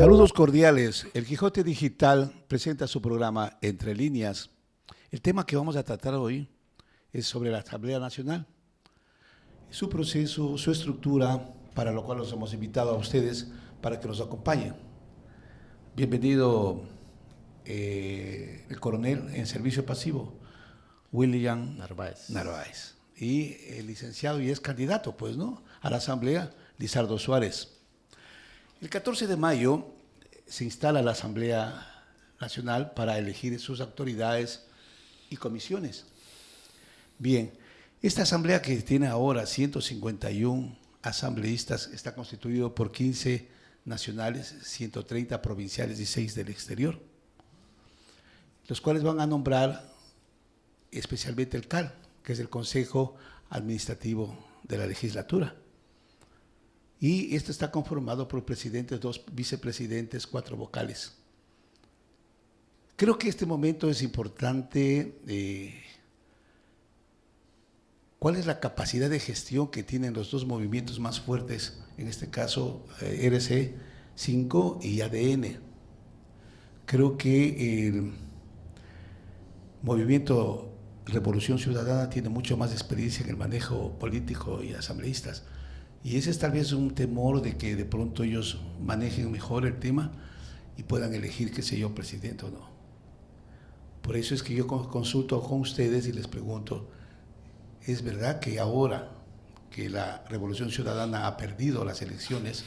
Saludos cordiales. El Quijote Digital presenta su programa Entre Líneas. El tema que vamos a tratar hoy es sobre la Asamblea Nacional, su proceso, su estructura, para lo cual los hemos invitado a ustedes para que nos acompañen. Bienvenido el coronel en servicio pasivo, William Narváez. Y el licenciado y es candidato, pues, ¿no?, a la Asamblea, Lizardo Suárez. El 14 de mayo se instala la Asamblea Nacional para elegir sus autoridades y comisiones. Bien, esta asamblea que tiene ahora 151 asambleístas está constituido por 15 nacionales, 130 provinciales y 6 del exterior, los cuales van a nombrar especialmente el CAL, que es el Consejo Administrativo de la Legislatura. Y esto está conformado por presidentes, 2 vicepresidentes, 4 vocales. Creo que este momento es importante. ¿Cuál es la capacidad de gestión que tienen los dos movimientos más fuertes, en este caso RC5 y ADN? Creo que el movimiento Revolución Ciudadana tiene mucho más experiencia en el manejo político y asambleístas. Y ese es tal vez un temor de que de pronto ellos manejen mejor el tema y puedan elegir, qué sé yo, presidente o no. Por eso es que yo consulto con ustedes y les pregunto, ¿es verdad que ahora que la Revolución Ciudadana ha perdido las elecciones,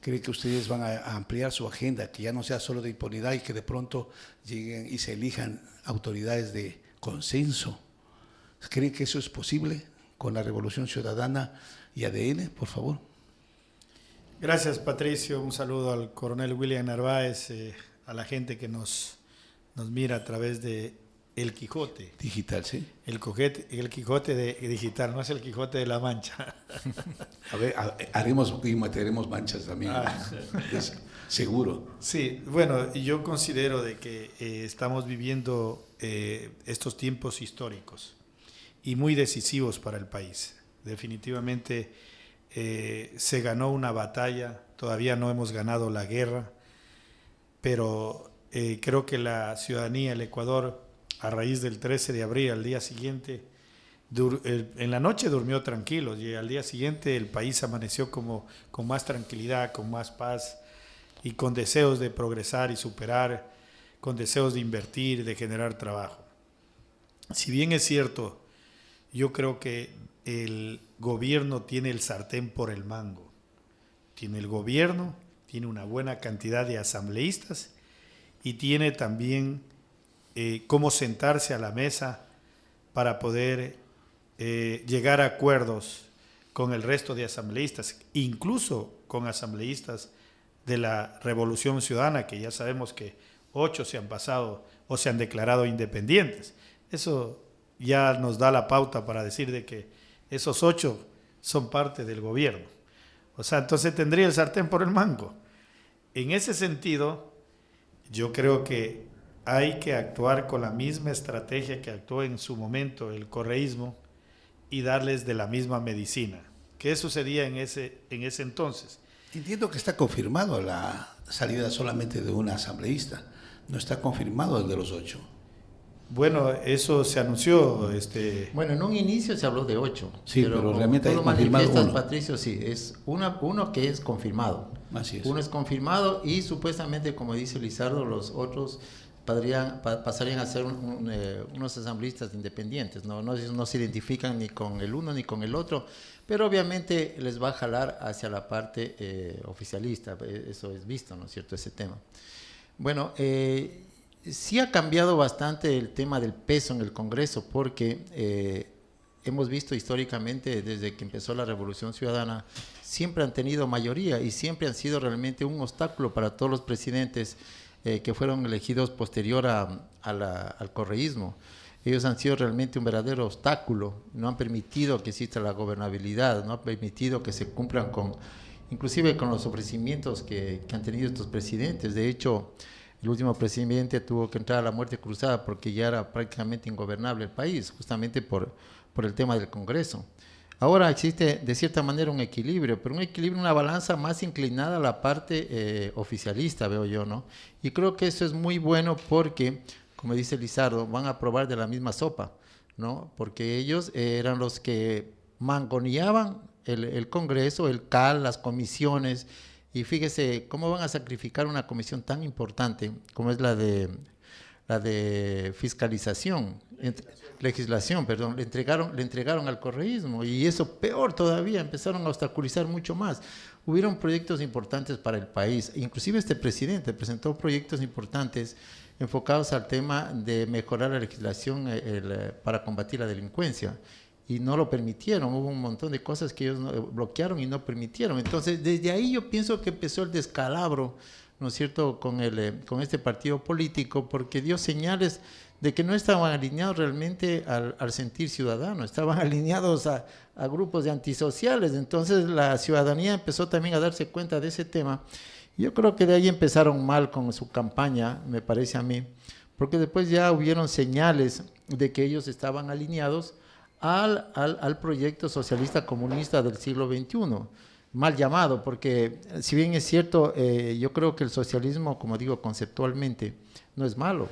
cree que ustedes van a ampliar su agenda, que ya no sea solo de impunidad y que de pronto lleguen y se elijan autoridades de consenso? ¿Creen que eso es posible con la Revolución Ciudadana y ADN, por favor? Gracias, Patricio. Un saludo al coronel William Narváez, a la gente que nos mira a través de El Quijote. Digital, sí. El Quijote digital, no es el Quijote de la Mancha. A ver, haremos y meteremos manchas también, seguro. Sí, bueno, yo considero de que estamos viviendo estos tiempos históricos y muy decisivos para el país. Definitivamente se ganó una batalla, todavía no hemos ganado la guerra, pero creo que la ciudadanía, el Ecuador, a raíz del 13 de abril, al día siguiente, en la noche durmió tranquilo y al día siguiente el país amaneció con más tranquilidad, con más paz y con deseos de progresar y superar, con deseos de invertir, de generar trabajo. Si bien es cierto, yo creo que el gobierno tiene el sartén por el mango. Tiene el gobierno, tiene una buena cantidad de asambleístas y tiene también cómo sentarse a la mesa para poder llegar a acuerdos con el resto de asambleístas, incluso con asambleístas de la Revolución Ciudadana, que ya sabemos que 8 se han pasado o se han declarado independientes. Eso ya nos da la pauta para decir de que esos 8 son parte del gobierno. O sea, entonces tendría el sartén por el mango. En ese sentido, yo creo que hay que actuar con la misma estrategia que actuó en su momento el correísmo y darles de la misma medicina. ¿Qué sucedía en ese entonces? Entiendo que está confirmado la salida solamente de un asambleísta, no está confirmado el de los 8. Bueno, eso se anunció. Bueno, en un inicio se habló de 8. Sí, pero realmente hay tú lo confirmado manifiestas, uno. Patricio, sí, es uno que es confirmado. Así es. Uno es confirmado y supuestamente, como dice Lizardo, los otros pasarían a ser unos asambleístas independientes. No se identifican ni con el uno ni con el otro, pero obviamente les va a jalar hacia la parte oficialista. Eso es visto, ¿no es cierto?, ese tema. Bueno, sí ha cambiado bastante el tema del peso en el Congreso, porque hemos visto históricamente, desde que empezó la Revolución Ciudadana, siempre han tenido mayoría y siempre han sido realmente un obstáculo para todos los presidentes que fueron elegidos posterior al correísmo. Ellos han sido realmente un verdadero obstáculo, no han permitido que exista la gobernabilidad, no han permitido que se cumplan inclusive con los ofrecimientos que han tenido estos presidentes. De hecho, el último presidente tuvo que entrar a la muerte cruzada porque ya era prácticamente ingobernable el país, justamente por el tema del Congreso. Ahora existe de cierta manera un equilibrio, pero un equilibrio, una balanza más inclinada a la parte oficialista, veo yo, ¿no? Y creo que eso es muy bueno porque, como dice Lizardo, van a probar de la misma sopa, ¿no? Porque ellos eran los que mangoneaban el Congreso, el CAL, las comisiones, y fíjese cómo van a sacrificar una comisión tan importante como es la de fiscalización, legislación, perdón, le entregaron al correísmo, y eso peor todavía, empezaron a obstaculizar mucho más. Hubieron proyectos importantes para el país, inclusive este presidente presentó proyectos importantes enfocados al tema de mejorar la legislación para combatir la delincuencia, y no lo permitieron. Hubo un montón de cosas que ellos bloquearon y no permitieron. Entonces, desde ahí yo pienso que empezó el descalabro, ¿no es cierto?, con este partido político, porque dio señales de que no estaban alineados realmente al sentir ciudadano, estaban alineados a grupos de antisociales. Entonces la ciudadanía empezó también a darse cuenta de ese tema. Yo creo que de ahí empezaron mal con su campaña, me parece a mí, porque después ya hubieron señales de que ellos estaban alineados al proyecto socialista comunista del siglo XXI, mal llamado, porque si bien es cierto, yo creo que el socialismo, como digo, conceptualmente, no es malo.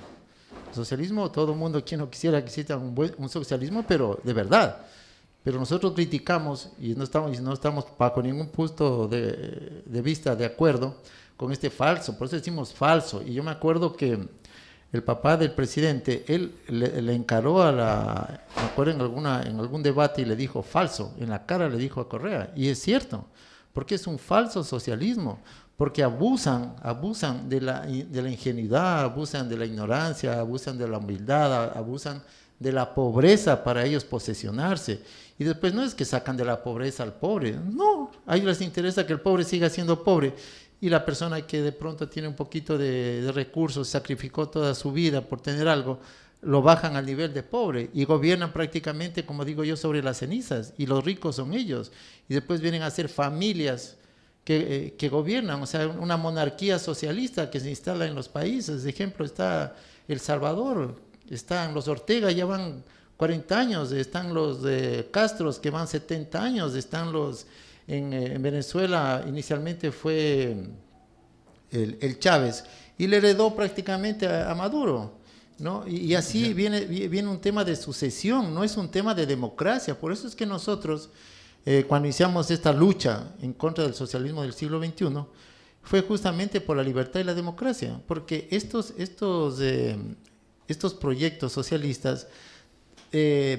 El socialismo, todo el mundo, quien no quisiera que exista un socialismo, pero de verdad. Pero nosotros criticamos, y no estamos bajo ningún punto de vista de acuerdo con este falso, por eso decimos falso. Y yo me acuerdo que el papá del presidente, él le encaró me acuerdo en algún debate, y le dijo falso, en la cara le dijo a Correa, y es cierto, porque es un falso socialismo, porque abusan de la ingenuidad, abusan de la ignorancia, abusan de la humildad, abusan de la pobreza para ellos posesionarse, y después no es que sacan de la pobreza al pobre, no, a ellos les interesa que el pobre siga siendo pobre, y la persona que de pronto tiene un poquito de recursos, sacrificó toda su vida por tener algo, lo bajan al nivel de pobre y gobiernan prácticamente, como digo yo, sobre las cenizas, y los ricos son ellos, y después vienen a ser familias que gobiernan, o sea, una monarquía socialista que se instala en los países. De ejemplo, está El Salvador, están los Ortega, ya van 40 años, están los Castros que van 70 años, están los en Venezuela inicialmente fue el Chávez, y le heredó prácticamente a Maduro, ¿no? Y así viene un tema de sucesión, no es un tema de democracia. Por eso es que nosotros, cuando iniciamos esta lucha en contra del socialismo del siglo XXI, fue justamente por la libertad y la democracia, porque estos proyectos socialistas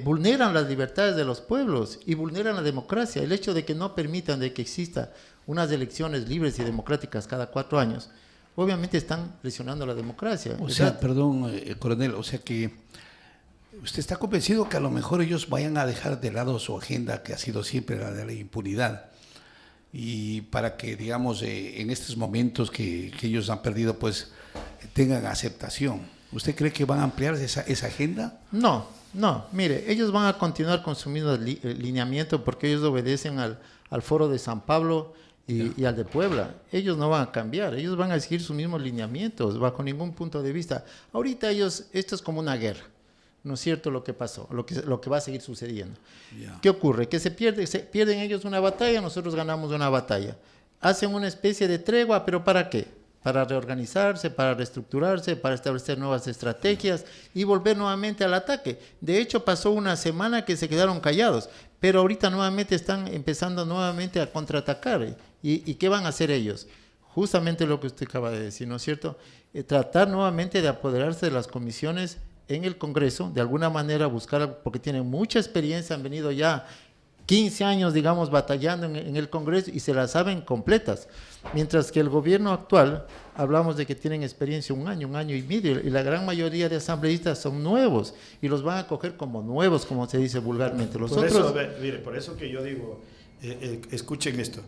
vulneran las libertades de los pueblos y vulneran la democracia. El hecho de que no permitan de que exista unas elecciones libres y democráticas cada 4 años, obviamente están lesionando la democracia. O sea, perdón, coronel, o sea que usted está convencido que a lo mejor ellos vayan a dejar de lado su agenda, que ha sido siempre la de la impunidad, y para que, digamos, en estos momentos que ellos han perdido, pues tengan aceptación. ¿Usted cree que van a ampliar esa agenda? No, mire, ellos van a continuar con su mismo lineamiento, porque ellos obedecen al Foro de San Pablo y al de Puebla. Ellos no van a cambiar, ellos van a seguir sus mismos lineamientos bajo ningún punto de vista. Ahorita esto es como una guerra, ¿no es cierto? Lo que pasó, lo que va a seguir sucediendo. ¿Qué ocurre? Que se pierden ellos una batalla, nosotros ganamos una batalla. Hacen una especie de tregua, ¿pero para qué? Para reorganizarse, para reestructurarse, para establecer nuevas estrategias y volver nuevamente al ataque. De hecho, pasó una semana que se quedaron callados, pero ahorita nuevamente están empezando nuevamente a contraatacar. ¿Y qué van a hacer ellos? Justamente lo que usted acaba de decir, ¿no es cierto? Tratar nuevamente de apoderarse de las comisiones en el Congreso, de alguna manera buscar, porque tienen mucha experiencia, han venido ya 15 años, digamos, batallando en el Congreso y se las saben completas. Mientras que el gobierno actual, hablamos de que tienen experiencia un año y medio, y la gran mayoría de asambleístas son nuevos y los van a coger como nuevos, como se dice vulgarmente. Por eso que yo digo, escuchen esto,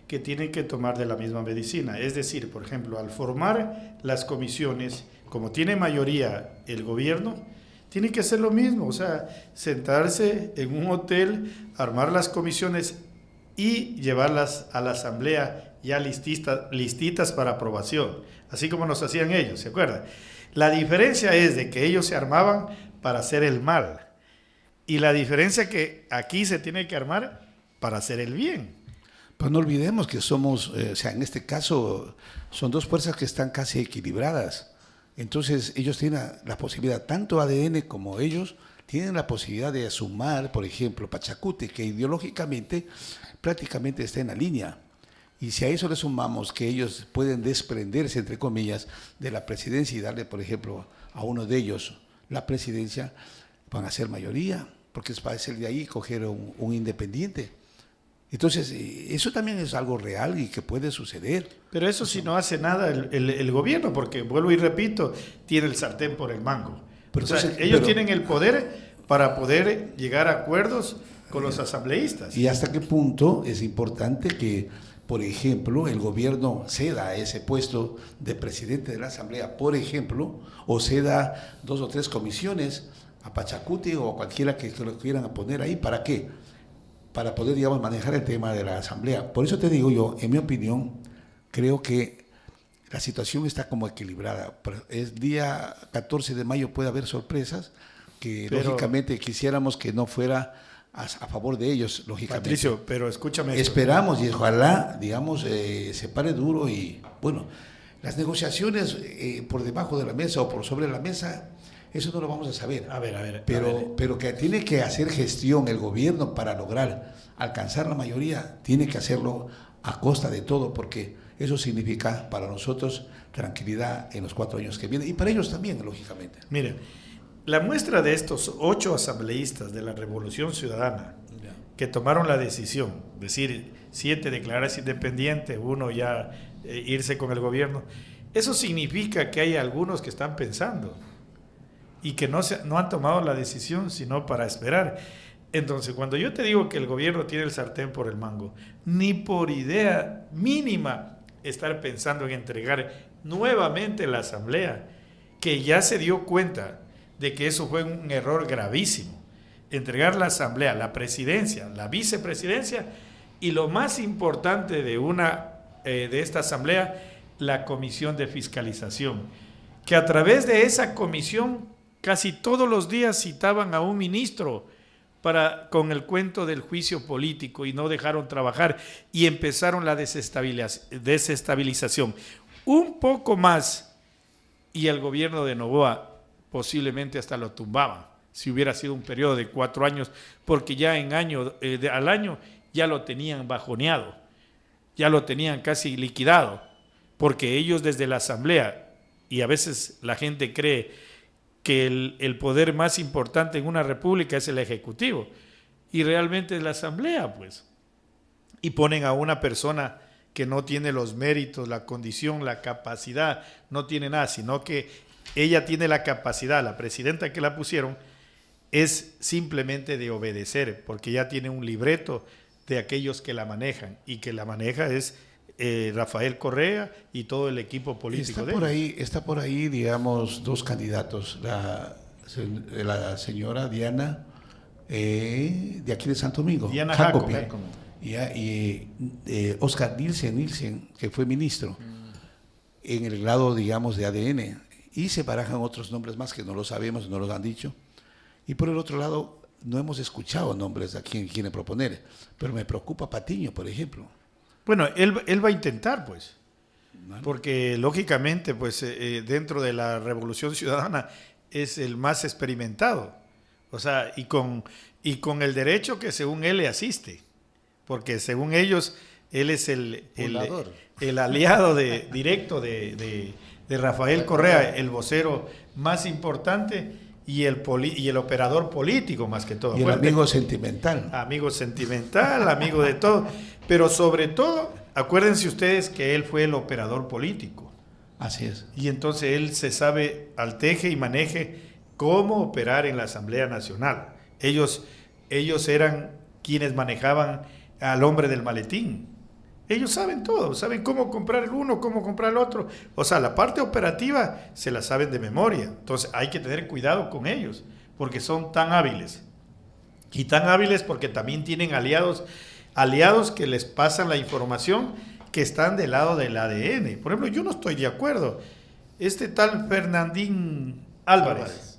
que tienen que tomar de la misma medicina. Es decir, por ejemplo, al formar las comisiones, como tiene mayoría el gobierno, tiene que hacer lo mismo, o sea, sentarse en un hotel, armar las comisiones y llevarlas a la asamblea ya listitas para aprobación, así como nos hacían ellos, ¿se acuerdan? La diferencia es de que ellos se armaban para hacer el mal Y la diferencia que aquí se tiene que armar para hacer el bien. Pero no olvidemos que somos, o sea, en este caso son dos fuerzas que están casi equilibradas. Entonces ellos tienen la posibilidad, tanto ADN como ellos, tienen la posibilidad de sumar, por ejemplo, Pachacuti, que ideológicamente prácticamente está en la línea. Y si a eso le sumamos que ellos pueden desprenderse, entre comillas, de la presidencia y darle, por ejemplo, a uno de ellos la presidencia, van a ser mayoría, porque es fácil de ahí coger un independiente. Entonces, eso también es algo real y que puede suceder. Pero eso sí no hace nada el gobierno, porque vuelvo y repito, tiene el sartén por el mango. Pero o sea, entonces, ellos tienen el poder para poder llegar a acuerdos con los asambleístas. ¿Y hasta qué punto es importante que, por ejemplo, el gobierno ceda ese puesto de presidente de la Asamblea, por ejemplo, o ceda 2 o 3 comisiones a Pachacuti o a cualquiera que lo quieran poner ahí? ¿Para qué? Para poder, digamos, manejar el tema de la Asamblea. Por eso te digo yo, en mi opinión, creo que la situación está como equilibrada. Es día 14 de mayo, puede haber sorpresas que lógicamente quisiéramos que no fuera a favor de ellos, lógicamente. Patricio, pero escúchame. Esperamos y ojalá, digamos, se pare duro y, bueno, las negociaciones por debajo de la mesa o por sobre la mesa, eso no lo vamos a saber. A ver. Pero que tiene que hacer gestión el gobierno para lograr alcanzar la mayoría, tiene que hacerlo a costa de todo, porque eso significa para nosotros tranquilidad en los 4 años que vienen y para ellos también, lógicamente. Miren, la muestra de estos 8 asambleístas de la Revolución Ciudadana que tomaron la decisión, es decir, 7 declararse independiente, 1 ya irse con el gobierno, eso significa que hay algunos que están pensando y que no han tomado la decisión sino para esperar. Entonces, cuando yo te digo que el gobierno tiene el sartén por el mango, ni por idea mínima estar pensando en entregar nuevamente la asamblea, que ya se dio cuenta de que eso fue un error gravísimo. Entregar la asamblea, la presidencia, la vicepresidencia y lo más importante de esta asamblea, la comisión de fiscalización, que a través de esa comisión casi todos los días citaban a un ministro con el cuento del juicio político y no dejaron trabajar y empezaron la desestabilización. Un poco más y el gobierno de Noboa posiblemente hasta lo tumbaban, si hubiera sido un periodo de 4 años, porque ya al año ya lo tenían bajoneado, ya lo tenían casi liquidado, porque ellos desde la asamblea, y a veces la gente cree que el poder más importante en una república es el ejecutivo, y realmente es la asamblea, pues. Y ponen a una persona que no tiene los méritos, la condición, la capacidad, no tiene nada, sino que ella tiene la capacidad, la presidenta que la pusieron, es simplemente de obedecer, porque ya tiene un libreto de aquellos que la manejan, y que la maneja es Rafael Correa y todo el equipo político Está por ahí, digamos, 2 candidatos, la señora Diana, de aquí de Santo Domingo, Diana Jacobi, Jacobi. y Oscar Nielsen, que fue ministro en el lado, digamos, de ADN, y se barajan otros nombres más que no lo sabemos, no los han dicho, y por el otro lado no hemos escuchado nombres a quien quiere proponer, pero me preocupa Patiño, por ejemplo. Bueno, él va a intentar, pues, Bueno. porque lógicamente, pues, dentro de la Revolución Ciudadana es el más experimentado, o sea, y con el derecho que según él le asiste, porque según ellos, él es el aliado directo de Rafael Correa, el vocero más importante y el operador político más que todo. Y el amigo sentimental. Amigo sentimental, amigo de todo. Pero sobre todo, acuérdense ustedes que él fue el operador político. Así es. Y entonces él se sabe al teje y maneje cómo operar en la Asamblea Nacional. Ellos eran quienes manejaban al hombre del maletín. Ellos saben todo, saben cómo comprar el uno, cómo comprar el otro. O sea, la parte operativa se la saben de memoria. Entonces hay que tener cuidado con ellos, porque son tan hábiles. Y tan hábiles porque también tienen aliados que les pasan la información que están del lado del ADN. Por ejemplo, yo no estoy de acuerdo. Este tal Fernandín Álvarez.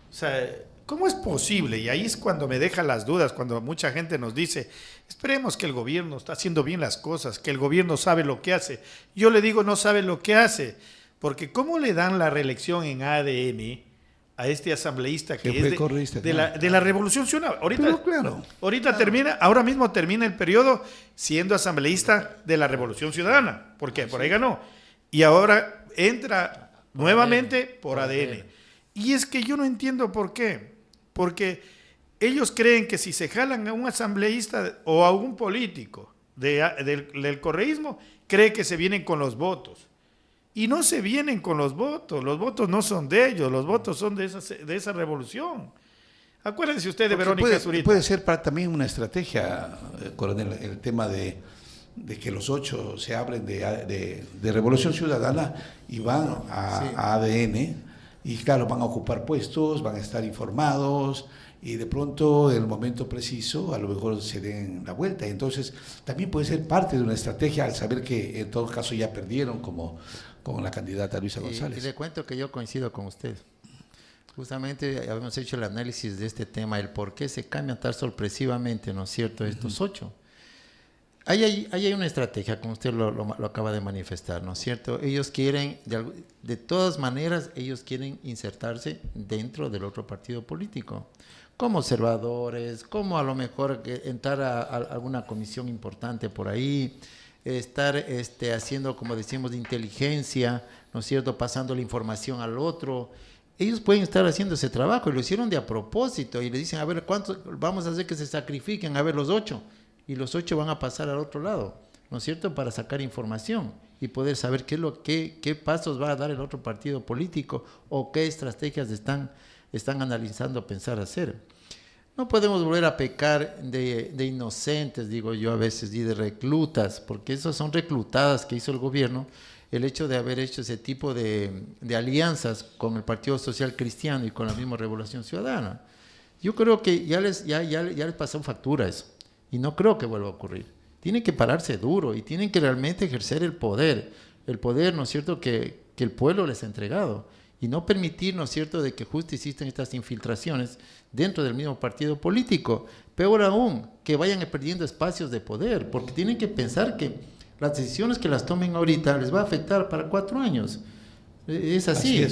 O sea, ¿Cómo es posible? Y ahí es cuando me deja las dudas, cuando mucha gente nos dice, esperemos que el gobierno está haciendo bien las cosas, que el gobierno sabe lo que hace. Yo le digo, no sabe lo que hace, porque ¿cómo le dan la reelección en ADN a este asambleísta que es de la Revolución Ciudadana? Ahorita termina, ahora mismo termina el periodo siendo asambleísta de la Revolución Ciudadana, porque por ahí ganó. Y ahora entra nuevamente por ADN. Y es que yo no entiendo por qué. Porque ellos creen que si se jalan a un asambleísta o a un político del correísmo, cree que se vienen con los votos. Y no se vienen con los votos no son de ellos, los votos son de esa revolución. Acuérdense usted de Verónica Zurita. Puede ser también una estrategia, coronel, el tema de que los 8 se hablen de Revolución Ciudadana y van a ADN. Y claro, van a ocupar puestos, van a estar informados y de pronto en el momento preciso a lo mejor se den la vuelta. Entonces también puede ser parte de una estrategia al saber que en todo caso ya perdieron como la candidata Luisa González. Y le cuento que yo coincido con usted. Justamente habíamos hecho el análisis de este tema, el por qué se cambian tan sorpresivamente, ¿no es cierto?, estos 8. Ahí hay una estrategia, como usted lo acaba de manifestar, ¿no es cierto? Ellos quieren, de todas maneras, ellos quieren insertarse dentro del otro partido político, como observadores, como a lo mejor entrar a alguna comisión importante por ahí, estar haciendo, como decimos, de inteligencia, ¿no es cierto?, pasando la información al otro. Ellos pueden estar haciendo ese trabajo y lo hicieron de a propósito y le dicen, a ver, ¿cuántos vamos a hacer que se sacrifiquen? A ver, los 8. Y los 8 van a pasar al otro lado, ¿no es cierto?, para sacar información y poder saber qué pasos va a dar el otro partido político o qué estrategias están analizando pensar hacer. No podemos volver a pecar de inocentes, digo yo a veces, y de reclutas, porque esas son reclutadas que hizo el gobierno, el hecho de haber hecho ese tipo de alianzas con el Partido Social Cristiano y con la misma Revolución Ciudadana. Yo creo que ya les pasó factura eso. Y no creo que vuelva a ocurrir. Tienen que pararse duro y tienen que realmente ejercer el poder, ¿no es cierto?, que el pueblo les ha entregado. Y no permitir, ¿no es cierto?, de que justo existen estas infiltraciones dentro del mismo partido político. Peor aún, que vayan perdiendo espacios de poder, porque tienen que pensar que las decisiones que las tomen ahorita les va a afectar para 4 años. Es así.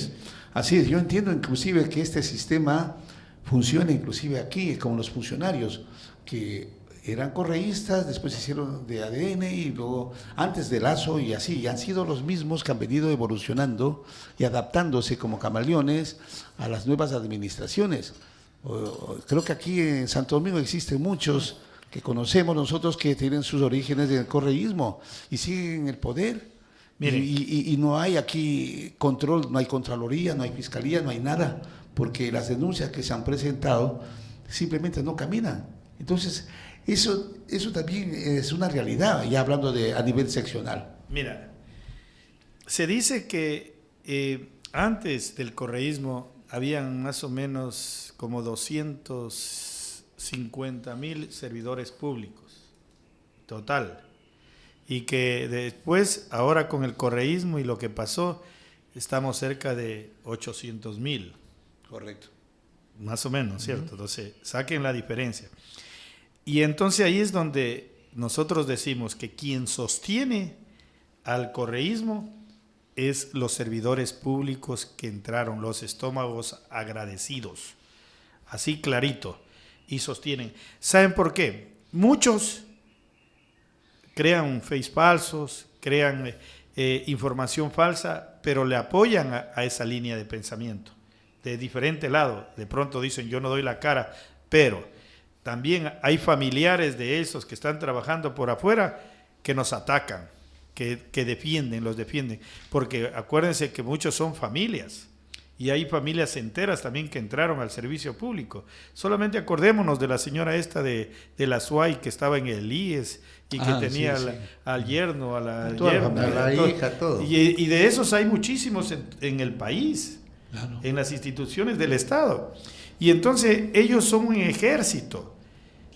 Así es. Yo entiendo inclusive que este sistema funciona inclusive aquí, como los funcionarios, que eran correístas, después se hicieron de ADN y luego antes de Lazo y así, y han sido los mismos que han venido evolucionando y adaptándose como camaleones a las nuevas administraciones. Creo que aquí en Santo Domingo existen muchos que conocemos nosotros que tienen sus orígenes en el correísmo y siguen el poder. Y no hay aquí control, no hay Contraloría, no hay Fiscalía, no hay nada, porque las denuncias que se han presentado simplemente no caminan. Entonces, eso también es una realidad, ya hablando a nivel seccional. Mira, se dice que antes del correísmo habían más o menos como 250,000 servidores públicos, total. Y que después, ahora con el correísmo y lo que pasó, estamos cerca de 800,000. Correcto. Más o menos, ¿cierto? Entonces, saquen la diferencia. Y entonces ahí es donde nosotros decimos que quien sostiene al correísmo es los servidores públicos que entraron, los estómagos agradecidos, así clarito, y sostienen. ¿Saben por qué? Muchos crean face falsos, crean información falsa, pero le apoyan a esa línea de pensamiento, de diferente lado. De pronto dicen, yo no doy la cara, pero también hay familiares de esos que están trabajando por afuera que nos atacan, que los defienden, porque acuérdense que muchos son familias y hay familias enteras también que entraron al servicio público. Solamente acordémonos de la señora esta de la SUAY que estaba en el IES y que tenía al yerno, a la hija, todo. Y de esos hay muchísimos en el país, claro, en las instituciones del Estado. Y entonces ellos son un ejército.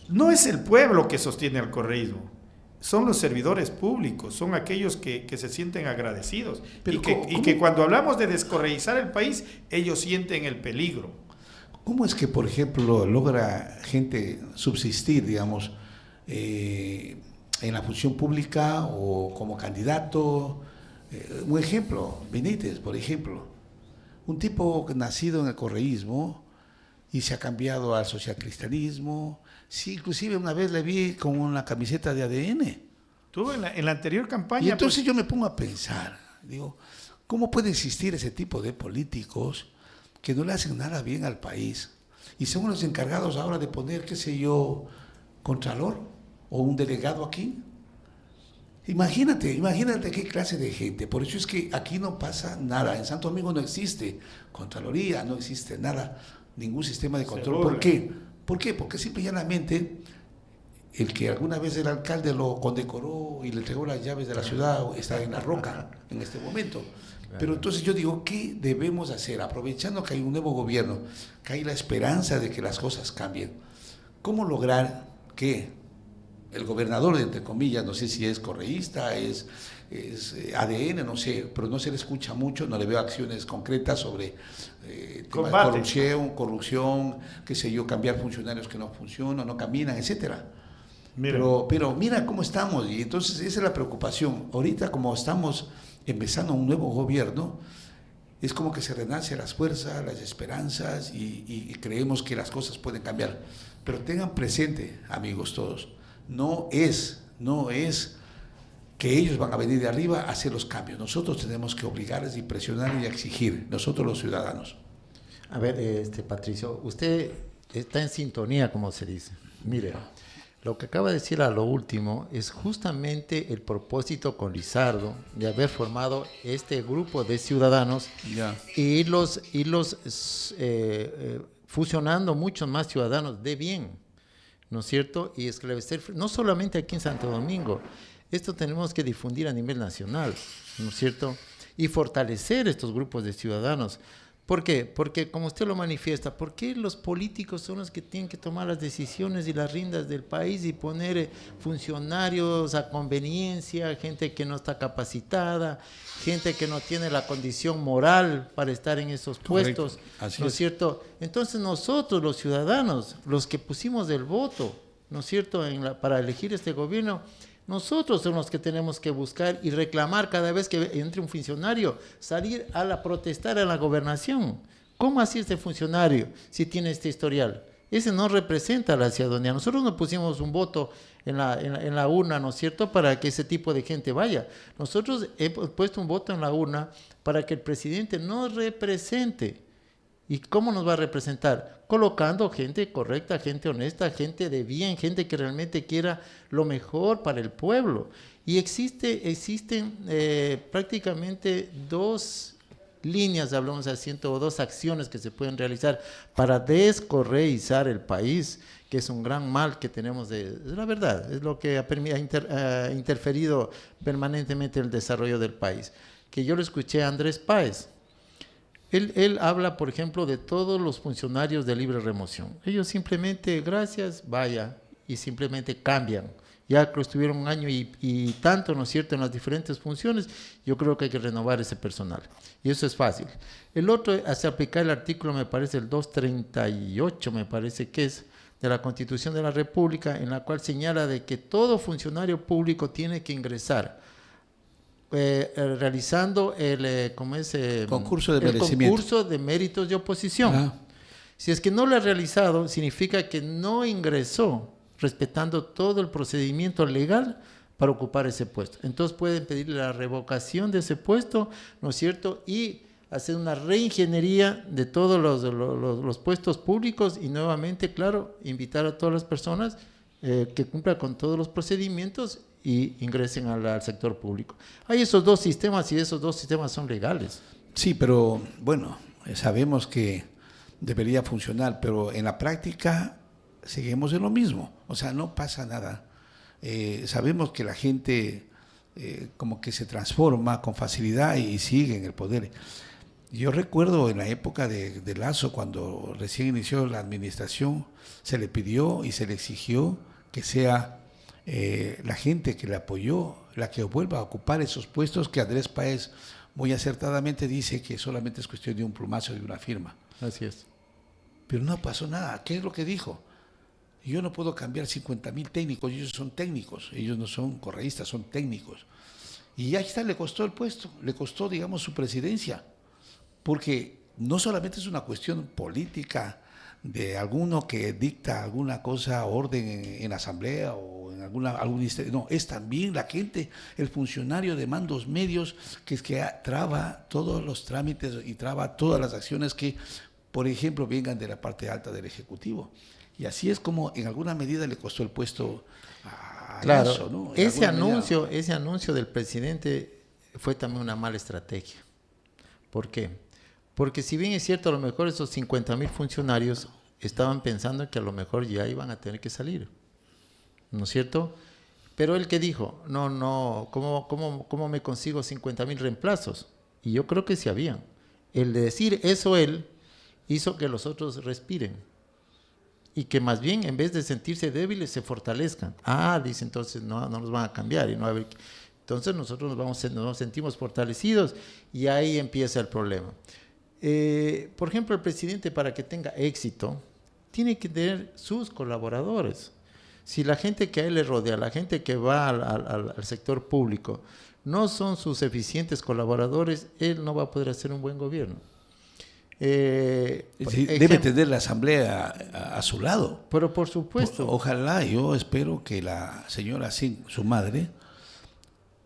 No es el pueblo que sostiene al correísmo, son los servidores públicos, son aquellos que se sienten agradecidos. Pero y que cuando hablamos de descorreizar el país, ellos sienten el peligro. ¿Cómo es que, por ejemplo, logra gente subsistir, digamos, en la función pública o como candidato? Un ejemplo, Benítez, por ejemplo, un tipo nacido en el correísmo y se ha cambiado al socialcristianismo. Sí, inclusive una vez le vi con una camiseta de ADN. Tuvo en la anterior campaña. Y entonces yo me pongo a pensar, digo, ¿cómo puede existir ese tipo de políticos que no le hacen nada bien al país y son los encargados ahora de poner, qué sé yo, contralor o un delegado aquí? Imagínate qué clase de gente. Por eso es que aquí no pasa nada. En Santo Domingo no existe Contraloría, no existe nada, ningún sistema de control. ¿Por qué? ¿Por qué? Porque simple y llanamente el que alguna vez el alcalde lo condecoró y le entregó las llaves de la ciudad está en la roca en este momento. Pero entonces yo digo, ¿qué debemos hacer? Aprovechando que hay un nuevo gobierno, que hay la esperanza de que las cosas cambien. ¿Cómo lograr que el gobernador, entre comillas, no sé si es correísta, es ADN, no sé, pero no se le escucha mucho, no le veo acciones concretas sobre temas de corrupción, qué sé yo, cambiar funcionarios que no funcionan, no caminan, etcétera? Pero mira cómo estamos, y entonces esa es la preocupación. Ahorita, como estamos empezando un nuevo gobierno, es como que se renace las fuerzas, las esperanzas y creemos que las cosas pueden cambiar. Pero tengan presente, amigos todos, no es que ellos van a venir de arriba a hacer los cambios. Nosotros tenemos que obligarles y presionar y exigir, nosotros los ciudadanos. A ver, Patricio, usted está en sintonía, como se dice. Mire, lo que acaba de decir a lo último es justamente el propósito con Lizardo de haber formado este grupo de ciudadanos y irlos fusionando muchos más ciudadanos de bien, ¿no es cierto? Y esclarecer, no solamente aquí en Santo Domingo, esto tenemos que difundir a nivel nacional, ¿no es cierto? Y fortalecer estos grupos de ciudadanos. ¿Por qué? Porque, como usted lo manifiesta, ¿por qué los políticos son los que tienen que tomar las decisiones y las riendas del país y poner funcionarios a conveniencia, gente que no está capacitada, gente que no tiene la condición moral para estar en esos puestos? ¿No es cierto? Entonces nosotros, los ciudadanos, los que pusimos el voto, ¿no es cierto?, para elegir este gobierno, nosotros somos los que tenemos que buscar y reclamar cada vez que entre un funcionario, salir a protestar a la gobernación. ¿Cómo así este funcionario si tiene este historial? Ese no representa a la ciudadanía. Nosotros no pusimos un voto en la urna, ¿no es cierto?, para que ese tipo de gente vaya. Nosotros hemos puesto un voto en la urna para que el presidente nos represente. ¿Y cómo nos va a representar? Colocando gente correcta, gente honesta, gente de bien, gente que realmente quiera lo mejor para el pueblo. Y existen prácticamente dos líneas, hablamos así, o dos acciones que se pueden realizar para descorreizar el país, que es un gran mal que tenemos, es la verdad, es lo que ha interferido permanentemente en el desarrollo del país. Que yo lo escuché a Andrés Páez. Él habla, por ejemplo, de todos los funcionarios de libre remoción. Ellos simplemente, gracias, vaya, y simplemente cambian. Ya que estuvieron un año y tanto, ¿no es cierto?, en las diferentes funciones, yo creo que hay que renovar ese personal. Y eso es fácil. El otro hace aplicar el artículo, me parece, el 238, me parece que es, de la Constitución de la República, en la cual señala de que todo funcionario público tiene que ingresar realizando el concurso de merecimiento. Concurso de méritos de oposición. Si es que no lo ha realizado, significa que no ingresó respetando todo el procedimiento legal para ocupar ese puesto. Entonces pueden pedirle la revocación de ese puesto, ¿no es cierto?, y hacer una reingeniería de todos los puestos públicos y nuevamente, claro, invitar a todas las personas que cumplan con todos los procedimientos y ingresen al sector público. Hay esos dos sistemas y esos dos sistemas son legales. Sí, pero bueno, sabemos que debería funcionar, pero en la práctica seguimos en lo mismo, o sea, no pasa nada. Sabemos que la gente como que se transforma con facilidad y sigue en el poder. Yo recuerdo en la época de Lasso, cuando recién inició la administración, se le pidió y se le exigió que sea la gente que le apoyó la que vuelva a ocupar esos puestos que Andrés Páez muy acertadamente dice que solamente es cuestión de un plumazo y una firma. Así es. pero no pasó nada. ¿Qué es lo que dijo? Yo no puedo cambiar 50.000 técnicos, ellos son técnicos, ellos no son correístas, son técnicos. Y ahí está, le costó el puesto, le costó, digamos, su presidencia, porque no solamente es una cuestión política de alguno que dicta alguna cosa, orden en asamblea o en algún ministerio, no, es también la gente, el funcionario de mandos medios, que es que traba todos los trámites y traba todas las acciones que, por ejemplo, vengan de la parte alta del Ejecutivo. Y así es como en alguna medida le costó el puesto a Claro, Lasso, ¿no? ese anuncio del presidente fue también una mala estrategia. ¿Por qué? Porque si bien es cierto, a lo mejor esos 50.000 funcionarios estaban pensando que a lo mejor ya iban a tener que salir, ¿no es cierto? Pero él que dijo, no, ¿cómo me consigo 50.000 reemplazos? Y yo creo que sí habían. El de decir eso él hizo que los otros respiren. Y que más bien, en vez de sentirse débiles, se fortalezcan. Dice, entonces no nos van a cambiar. Entonces nosotros nos sentimos fortalecidos y ahí empieza el problema. Por ejemplo, el presidente, para que tenga éxito, tiene que tener sus colaboradores. Si la gente que a él le rodea, la gente que va al sector público, no son sus eficientes colaboradores, él no va a poder hacer un buen gobierno. Debe tener la asamblea a su lado. Pero por supuesto. Ojalá, yo espero que la señora Sin, su madre,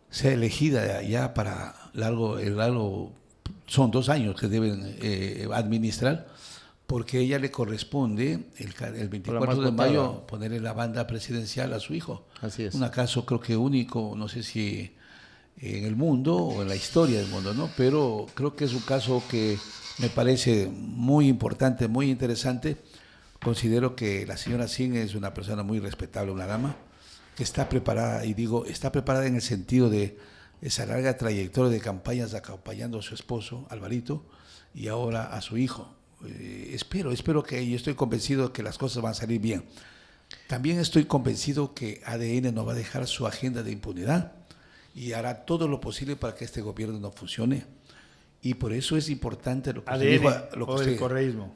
sea elegida ya para largo, son 2 años que deben administrar, porque a ella le corresponde el 24 de mayo ponerle la banda presidencial a su hijo. Así es. Un caso creo que único, no sé si en el mundo o en la historia del mundo, ¿no? Pero creo que es un caso que me parece muy importante, muy interesante. Considero que la señora Sin es una persona muy respetable, una dama, que está preparada, y digo, está preparada en el sentido de esa larga trayectoria de campañas acompañando a su esposo, Alvarito, y ahora a su hijo. Espero que, y estoy convencido de que las cosas van a salir bien. También estoy convencido que ADN no va a dejar su agenda de impunidad y hará todo lo posible para que este gobierno no funcione. Y por eso es importante lo que ADN usted dijo, o el correísmo.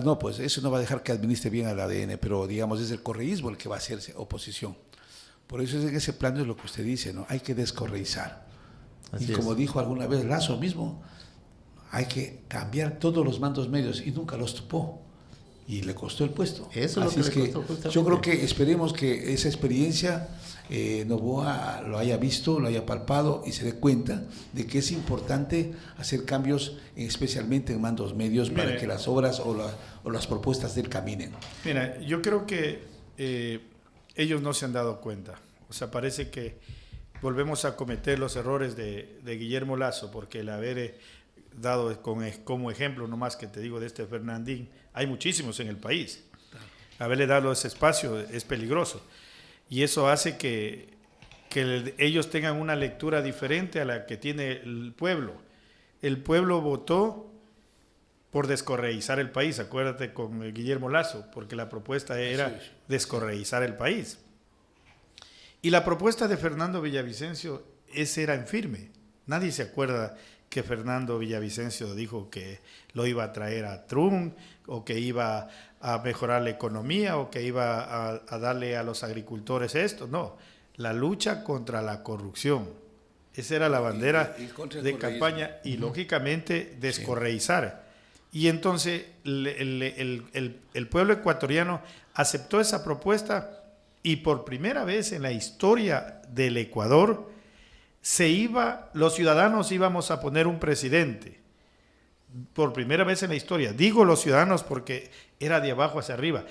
No, pues eso no va a dejar que administre bien al ADN, pero digamos es el correísmo el que va a hacer oposición. Por eso es en ese plano es lo que usted dice, ¿no? Hay que descorreizar. Y como dijo alguna vez Lasso mismo, hay que cambiar todos los mandos medios y nunca los topó. Y le costó el puesto. Eso es lo que le costó, justamente. Yo creo que esperemos que esa experiencia Noboa lo haya visto, lo haya palpado y se dé cuenta de que es importante hacer cambios, especialmente en mandos medios, para que las obras o las propuestas del caminen. Mira, yo creo que ellos no se han dado cuenta. O sea, parece que volvemos a cometer los errores de Guillermo Lasso, porque el haber dado como ejemplo, nomás que te digo, de este Fernandín, hay muchísimos en el país. Haberle dado ese espacio es peligroso. Y eso hace que ellos tengan una lectura diferente a la que tiene el pueblo. El pueblo votó por descorreizar el país, acuérdate con Guillermo Lasso, porque la propuesta era descorreizar el país. Y la propuesta de Fernando Villavicencio era en firme. Nadie se acuerda que Fernando Villavicencio dijo que lo iba a traer a Trump, o que iba a mejorar la economía, o que iba a darle a los agricultores esto. No, la lucha contra la corrupción. Esa era la bandera de campaña y, lógicamente, descorreizar. Y entonces el pueblo ecuatoriano aceptó esa propuesta y por primera vez en la historia del Ecuador los ciudadanos íbamos a poner un presidente. Por primera vez en la historia. Digo los ciudadanos porque era de abajo hacia arriba.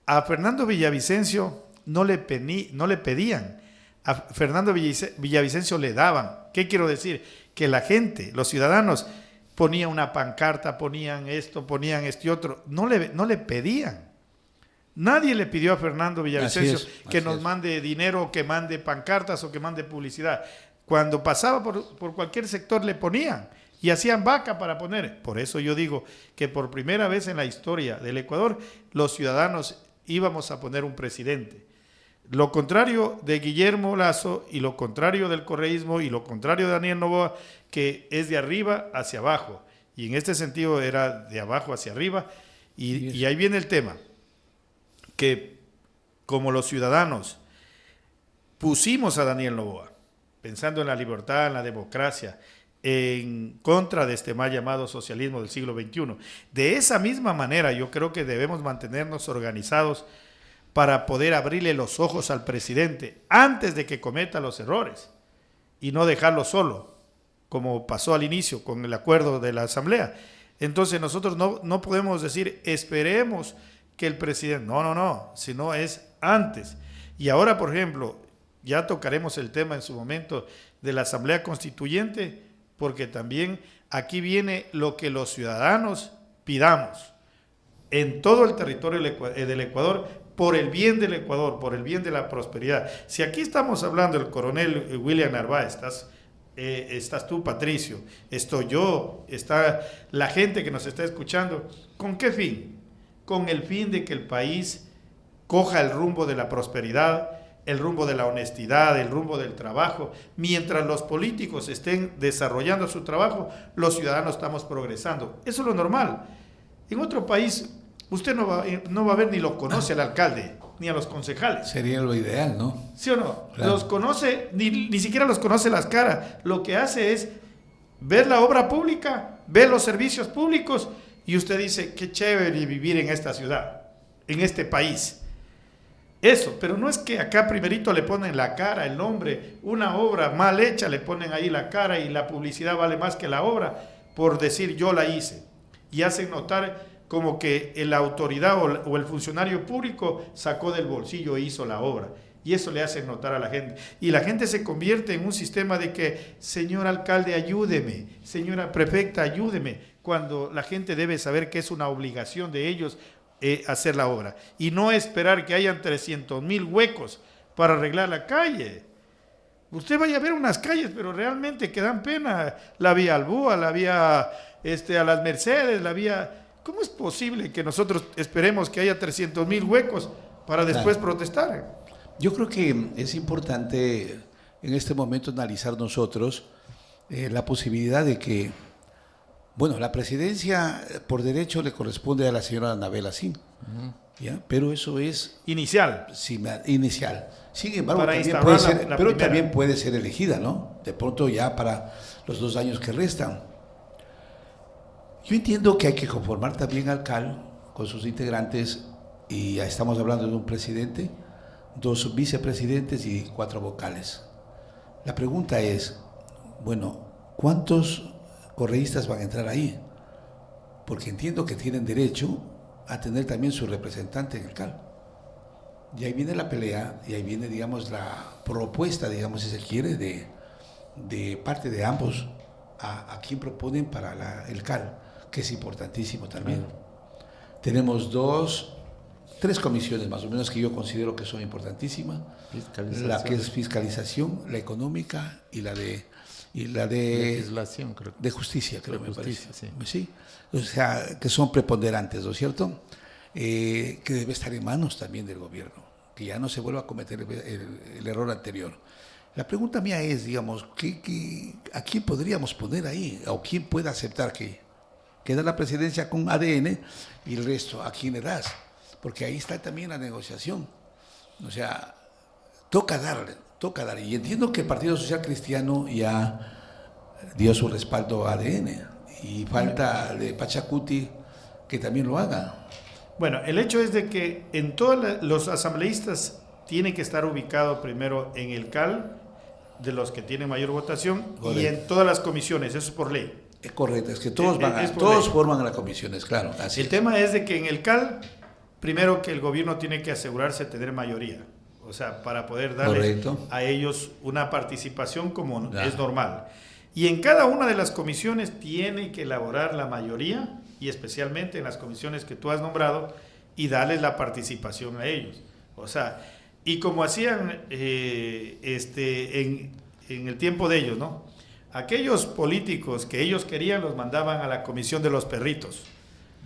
A Fernando Villavicencio no le pedían. A Fernando Villavicencio le daban. ¿Qué quiero decir? Que la gente, los ciudadanos, ponían una pancarta, ponían esto y otro. No le pedían. Nadie le pidió a Fernando Villavicencio que nos mande dinero, que mande pancartas o que mande publicidad. Cuando pasaba por cualquier sector le ponían y hacían vaca para poner. Por eso yo digo que por primera vez en la historia del Ecuador los ciudadanos íbamos a poner un presidente. Lo contrario de Guillermo Lasso y lo contrario del correísmo y lo contrario de Daniel Noboa, que es de arriba hacia abajo. Y en este sentido era de abajo hacia arriba. Y ahí viene el tema, que como los ciudadanos pusimos a Daniel Noboa, pensando en la libertad, en la democracia, en contra de este mal llamado socialismo del siglo XXI. De esa misma manera yo creo que debemos mantenernos organizados para poder abrirle los ojos al presidente antes de que cometa los errores y no dejarlo solo, como pasó al inicio con el acuerdo de la Asamblea. Entonces nosotros no podemos decir, esperemos que el presidente, no, sino es antes. Y ahora, por ejemplo, ya tocaremos el tema en su momento de la Asamblea Constituyente, porque también aquí viene lo que los ciudadanos pidamos en todo el territorio del Ecuador, por el bien del Ecuador, por el bien de la prosperidad. Si aquí estamos hablando del coronel William Narváez, estás tú, Patricio, estoy yo, está la gente que nos está escuchando, ¿con qué fin? Con el fin de que el país coja el rumbo de la prosperidad, el rumbo de la honestidad, el rumbo del trabajo. Mientras los políticos estén desarrollando su trabajo, los ciudadanos estamos progresando. Eso es lo normal. En otro país, usted no va a ver ni lo conoce al alcalde, ni a los concejales. Sería lo ideal, ¿no? ¿Sí o no? Claro. Los conoce, ni siquiera los conoce las caras. Lo que hace es ver la obra pública, ver los servicios públicos, y usted dice, qué chévere vivir en esta ciudad, en este país. Eso, pero no es que acá primerito le ponen la cara, el nombre, una obra mal hecha, le ponen ahí la cara y la publicidad vale más que la obra, por decir yo la hice. Y hacen notar como que la autoridad o el funcionario público sacó del bolsillo e hizo la obra. Y eso le hace notar a la gente. Y la gente se convierte en un sistema de que, señor alcalde, ayúdeme, señora prefecta, ayúdeme, cuando la gente debe saber que es una obligación de ellos hacer la obra. Y no esperar que hayan 300,000 huecos para arreglar la calle. Usted vaya a ver unas calles, pero realmente que dan pena. La vía Albúa, la vía a las Mercedes, la vía... ¿Cómo es posible que nosotros esperemos que haya 300,000 huecos para después protestar? Yo creo que es importante en este momento analizar nosotros la posibilidad de que, bueno, la presidencia por derecho le corresponde a la señora Anabel Asín, ¿ya? Pero eso es Inicial. inicial. Sin embargo, Para también instaurar puede ser, la pero primera. también puede ser elegida, ¿no? De pronto ya para los 2 años que restan. Yo entiendo que hay que conformar también al CAL con sus integrantes, y ya estamos hablando de un presidente, 2 vicepresidentes y 4 vocales. La pregunta es, bueno, ¿cuántos correístas van a entrar ahí? Porque entiendo que tienen derecho a tener también su representante en el CAL. Y ahí viene la pelea, y ahí viene, digamos, la propuesta, digamos, si se quiere, de parte de ambos a quién proponen para el CAL, que es importantísimo también. Tenemos 3 comisiones más o menos que yo considero que son importantísimas. La que es fiscalización, la económica y la de legislación, creo. De justicia, creo, De me justicia, parece. sí. Sí. O sea, que son preponderantes, ¿no es cierto? Que debe estar en manos también del gobierno, que ya no se vuelva a cometer el error anterior. La pregunta mía es, digamos, ¿a quién podríamos poner ahí? ¿O quién puede aceptar que queda la presidencia con ADN y el resto, ¿a quién le das? Porque ahí está también la negociación. O sea, toca dar. Y entiendo que el Partido Social Cristiano ya dio su respaldo a ADN, y falta de Pachacuti que también lo haga. Bueno, el hecho es de que en todos los asambleístas tienen que estar ubicados primero en el CAL, de los que tienen mayor votación, correcto, y en todas las comisiones, eso es por ley. Es correcto, es que todos forman las comisiones, claro. Así el tema es de que en el CAL, primero que el gobierno tiene que asegurarse de tener mayoría, o sea, para poder darle a ellos una participación como es normal. Y en cada una de las comisiones tiene que elaborar la mayoría, y especialmente en las comisiones que tú has nombrado, y darles la participación a ellos. O sea, y como hacían en el tiempo de ellos, ¿no? Aquellos políticos que ellos querían los mandaban a la comisión de los perritos,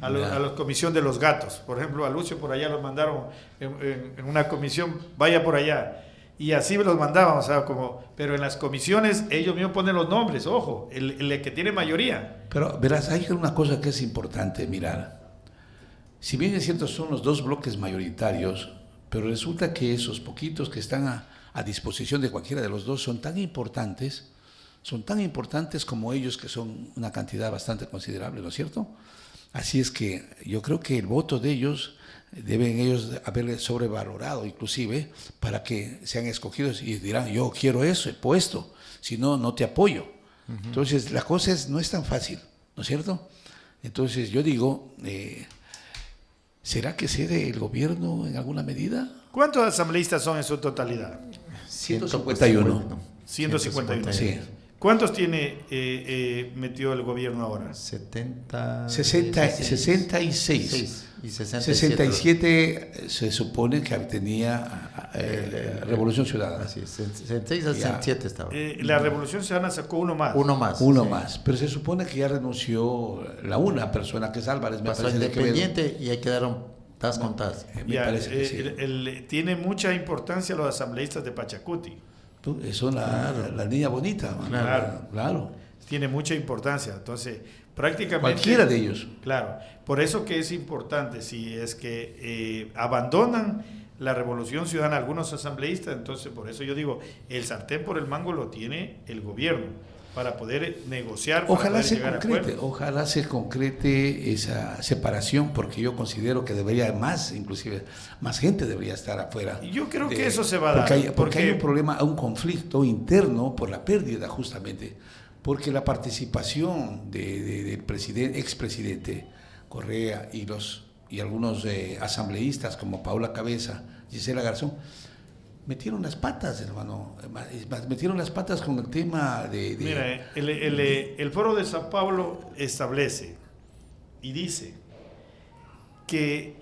a la comisión de los gatos. Por ejemplo, a Lucio por allá los mandaron en una comisión, vaya por allá. Y así los mandaban, o sea, pero en las comisiones ellos mismos ponen los nombres, ojo, el que tiene mayoría. Pero verás, hay una cosa que es importante mirar. si bien es cierto son los dos bloques mayoritarios, pero resulta que esos poquitos que están a disposición de cualquiera de los dos son tan importantes como ellos, que son una cantidad bastante considerable, ¿no es cierto? Así es que yo creo que el voto de ellos deben ellos haberle sobrevalorado inclusive para que sean escogidos y dirán, yo quiero eso, he puesto, si no, no te apoyo. Entonces la cosa no es tan fácil, ¿no es cierto? Entonces yo digo, ¿será que cede el gobierno en alguna medida? ¿Cuántos asambleístas son en su totalidad? 151. 151. Sí. ¿Cuántos tiene metió el gobierno ahora? 66. Y 67 se supone que tenía Revolución Ciudadana. Así es, 66 a 67 estaba. La Revolución Ciudadana sacó uno más. Uno sí. más. Pero se supone que ya renunció una persona, que es Álvarez, me Pasó parece. independiente y ahí quedaron tas contadas. Me parece que sí. Tiene mucha importancia los asambleístas de Pachacuti. Son la niña bonita. Claro. Tiene mucha importancia. Entonces, prácticamente... Cualquiera de ellos. Claro. Por eso que es importante, si es que abandonan la Revolución Ciudadana algunos asambleístas, entonces por eso yo digo, el sartén por el mango lo tiene el gobierno para poder negociar, Ojalá se concrete esa separación, porque yo considero que debería más gente debería estar afuera. Yo creo que eso se va a dar. Porque hay un problema, un conflicto interno por la pérdida justamente, porque la participación del expresidente Correa y algunos asambleístas como Paula Cabeza, Gisela Garzón, metieron las patas, hermano. Metieron las patas con el tema de... Mira, el Foro de Sao Paulo establece y dice que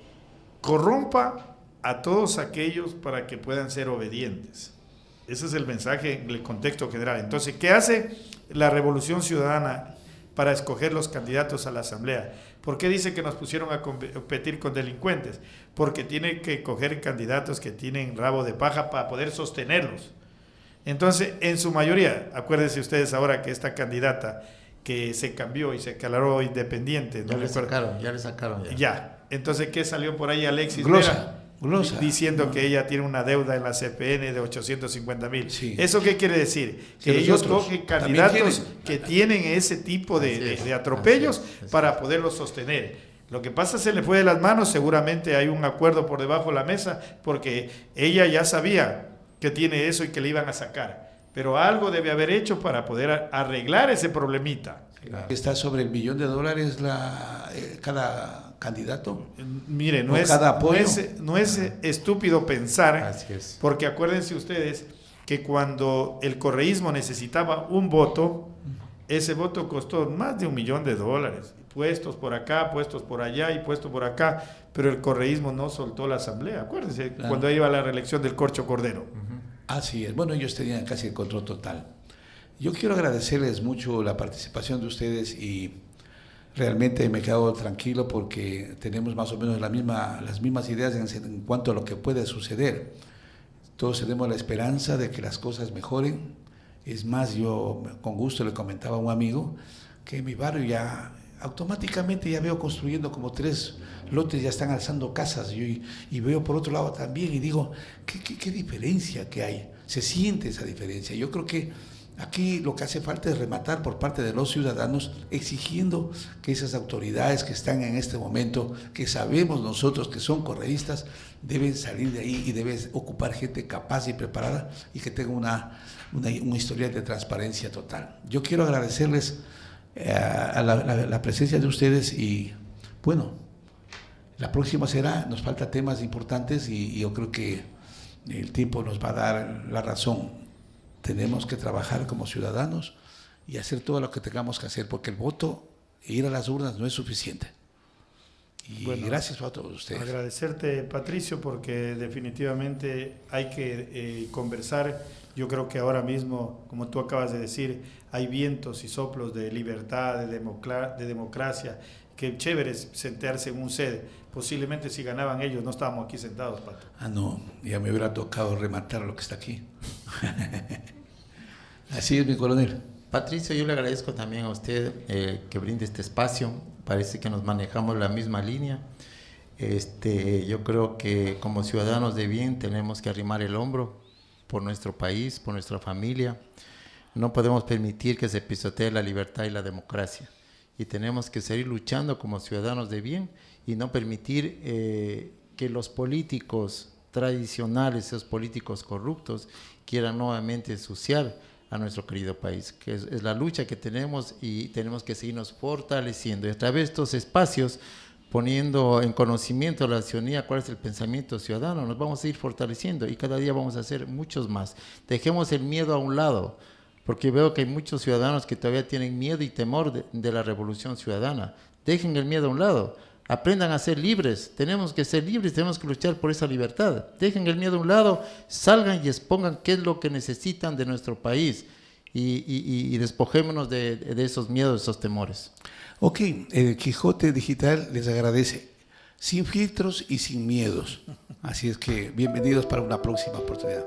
corrompa a todos aquellos para que puedan ser obedientes. Ese es el mensaje en el contexto general. Entonces, ¿qué hace la Revolución Ciudadana para escoger los candidatos a la Asamblea? ¿Por qué dice que nos pusieron a competir con delincuentes? Porque tiene que coger candidatos que tienen rabo de paja para poder sostenerlos. Entonces, en su mayoría, acuérdense ustedes ahora que esta candidata que se cambió y se declaró independiente. Ya le sacaron. Ya. Entonces, ¿qué salió por ahí Alexis Glosa. diciendo que ella tiene una deuda en la CPN de 850,000? Sí. ¿Eso qué quiere decir? Que Que ellos otros cogen candidatos que tienen ese tipo de atropellos para poderlos sostener. Lo que pasa se le fue de las manos, seguramente hay un acuerdo por debajo de la mesa, porque ella ya sabía que tiene eso y que le iban a sacar. Pero algo debe haber hecho para poder arreglar ese problemita. Claro. ¿Está sobre el $1,000,000 cada candidato? Mire, no es estúpido pensar, porque acuérdense ustedes que cuando el correísmo necesitaba un voto, ese voto costó más de $1,000,000, puestos por acá, puestos por allá y puestos por acá, pero el correísmo no soltó la asamblea. Acuérdense, cuando iba a la reelección del Corcho Cordero. Así es. Bueno, ellos tenían casi el control total. Yo quiero agradecerles mucho la participación de ustedes y realmente me quedo tranquilo porque tenemos más o menos las mismas ideas en cuanto a lo que puede suceder. Todos tenemos la esperanza de que las cosas mejoren. Es más, yo con gusto le comentaba a un amigo que en mi barrio ya automáticamente ya veo construyendo como 3 lotes, ya están alzando casas, y veo por otro lado también y digo, ¿qué diferencia que hay? Se siente esa diferencia. Yo creo que aquí lo que hace falta es rematar por parte de los ciudadanos, exigiendo que esas autoridades que están en este momento, que sabemos nosotros que son correístas, deben salir de ahí y deben ocupar gente capaz y preparada y que tenga un historial de transparencia total. Yo quiero agradecerles a la presencia de ustedes y bueno, la próxima nos falta temas importantes y yo creo que el tiempo nos va a dar la razón. Tenemos que trabajar como ciudadanos y hacer todo lo que tengamos que hacer, porque el voto e ir a las urnas no es suficiente. Y bueno, gracias a todos ustedes. Agradecerte, Patricio, porque definitivamente hay que conversar. Yo creo que ahora mismo, como tú acabas de decir, hay vientos y soplos de libertad, de democracia. Qué chévere es sentarse en un sede. Posiblemente si ganaban ellos no estábamos aquí sentados, Pato. No, ya me hubiera tocado rematar lo que está aquí. Así es, mi coronel. Patricio, yo le agradezco también a usted que brinde este espacio. Parece que nos manejamos la misma línea Yo creo que como ciudadanos de bien tenemos que arrimar el hombro por nuestro país, por nuestra familia. No podemos permitir que se pisotee la libertad y la democracia. Y tenemos que seguir luchando como ciudadanos de bien y no permitir que los políticos tradicionales, esos políticos corruptos, quieran nuevamente ensuciar a nuestro querido país, que es la lucha que tenemos y tenemos que seguirnos fortaleciendo. Y a través de estos espacios, poniendo en conocimiento a la ciudadanía cuál es el pensamiento ciudadano, nos vamos a ir fortaleciendo y cada día vamos a hacer muchos más. Dejemos el miedo a un lado, porque veo que hay muchos ciudadanos que todavía tienen miedo y temor de la revolución ciudadana. Dejen el miedo a un lado, aprendan a ser libres. Tenemos que ser libres, tenemos que luchar por esa libertad. Dejen el miedo a un lado, salgan y expongan qué es lo que necesitan de nuestro país y despojémonos de esos miedos, de esos temores. Ok, el Quijote Digital les agradece, sin filtros y sin miedos. Así es que bienvenidos para una próxima oportunidad.